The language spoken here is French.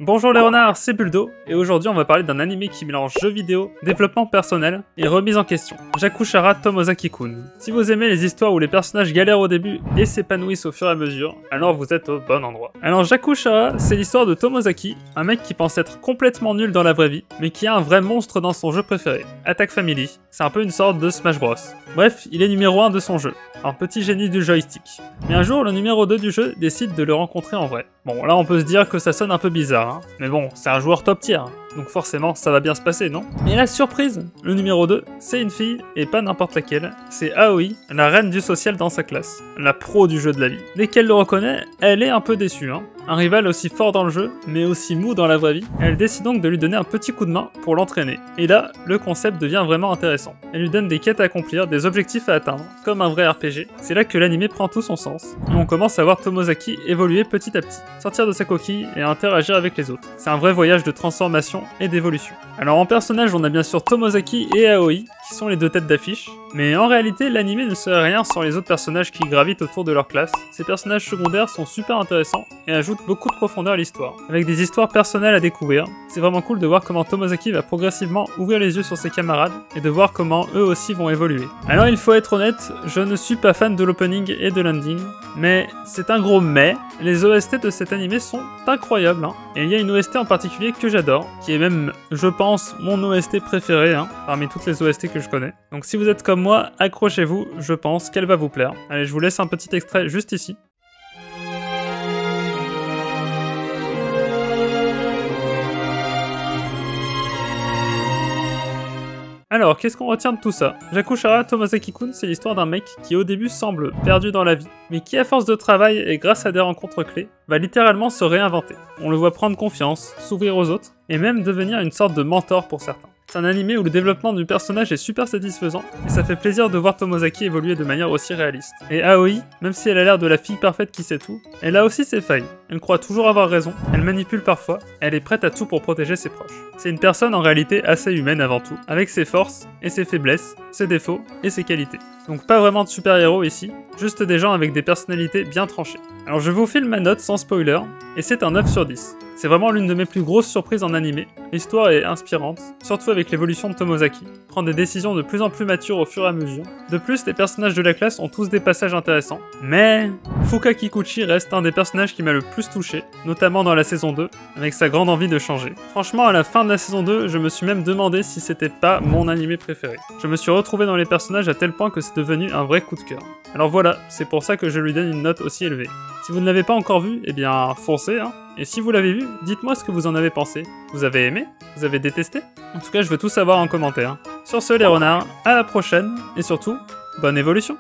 Bonjour les renards, c'est Buldo, et aujourd'hui on va parler d'un animé qui mélange jeux vidéo, développement personnel et remise en question. Jakushara Tomozaki-kun. Si vous aimez les histoires où les personnages galèrent au début et s'épanouissent au fur et à mesure, alors vous êtes au bon endroit. Alors Jakushara, c'est l'histoire de Tomozaki, un mec qui pense être complètement nul dans la vraie vie, mais qui a un vrai monstre dans son jeu préféré, Attack Family. C'est un peu une sorte de Smash Bros. Bref, il est numéro 1 de son jeu, un petit génie du joystick. Mais un jour, le numéro 2 du jeu décide de le rencontrer en vrai. Bon, là on peut se dire que ça sonne un peu bizarre, hein. Mais bon, c'est un joueur top tier, donc forcément ça va bien se passer, non? Et la surprise, le numéro 2, c'est une fille, et pas n'importe laquelle, c'est Aoi, la reine du social dans sa classe, la pro du jeu de la vie. Dès qu'elle le reconnaît, elle est un peu déçue, hein. Un rival aussi fort dans le jeu, mais aussi mou dans la vraie vie, elle décide donc de lui donner un petit coup de main pour l'entraîner. Et là, le concept devient vraiment intéressant. Elle lui donne des quêtes à accomplir, des objectifs à atteindre, comme un vrai RPG. C'est là que l'anime prend tout son sens, et on commence à voir Tomozaki évoluer petit à petit, sortir de sa coquille et interagir avec les autres. C'est un vrai voyage de transformation et d'évolution. Alors en personnage, on a bien sûr Tomozaki et Aoi, qui sont les deux têtes d'affiche, mais en réalité, l'anime ne serait rien sans les autres personnages qui gravitent autour de leur classe. Ces personnages secondaires sont super intéressants et ajoutent beaucoup de profondeur à l'histoire, avec des histoires personnelles à découvrir. C'est vraiment cool de voir comment Tomozaki va progressivement ouvrir les yeux sur ses camarades et de voir comment eux aussi vont évoluer. Alors il faut être honnête, je ne suis pas fan de l'opening et de l'ending, mais c'est un gros mais. Les OST de cet anime sont incroyables, hein. Et il y a une OST en particulier que j'adore, qui est même, je pense, mon OST préféré, hein, parmi toutes les OST que je connais. Donc si vous êtes comme moi, accrochez-vous, je pense qu'elle va vous plaire. Allez, je vous laisse un petit extrait juste ici. Alors, qu'est-ce qu'on retient de tout ça? Jakushara Tomozaki-kun, c'est l'histoire d'un mec qui au début semble perdu dans la vie, mais qui à force de travail et grâce à des rencontres clés, va littéralement se réinventer. On le voit prendre confiance, s'ouvrir aux autres, et même devenir une sorte de mentor pour certains. C'est un animé où le développement du personnage est super satisfaisant, et ça fait plaisir de voir Tomozaki évoluer de manière aussi réaliste. Et Aoi, même si elle a l'air de la fille parfaite qui sait tout, elle a aussi ses failles. Elle croit toujours avoir raison, elle manipule parfois, elle est prête à tout pour protéger ses proches. C'est une personne en réalité assez humaine avant tout, avec ses forces et ses faiblesses, ses défauts et ses qualités. Donc pas vraiment de super-héros ici, juste des gens avec des personnalités bien tranchées. Alors je vous file ma note sans spoiler, et c'est un 9 sur 10. C'est vraiment l'une de mes plus grosses surprises en animé. L'histoire est inspirante, surtout avec l'évolution de Tomozaki, prend des décisions de plus en plus matures au fur et à mesure. De plus, les personnages de la classe ont tous des passages intéressants, mais Fuka Kikuchi reste un des personnages qui m'a le plus touché, notamment dans la saison 2, avec sa grande envie de changer. Franchement, à la fin de la saison 2, je me suis même demandé si c'était pas mon animé préféré. Je me suis retrouvé dans les personnages à tel point que c'est devenu un vrai coup de cœur. Alors voilà, c'est pour ça que je lui donne une note aussi élevée. Si vous ne l'avez pas encore vu, eh bien foncez, hein. Et si vous l'avez vu, dites-moi ce que vous en avez pensé. Vous avez aimé? Vous avez détesté? En tout cas, je veux tout savoir en commentaire. Sur ce les renards, à la prochaine, et surtout, bonne évolution!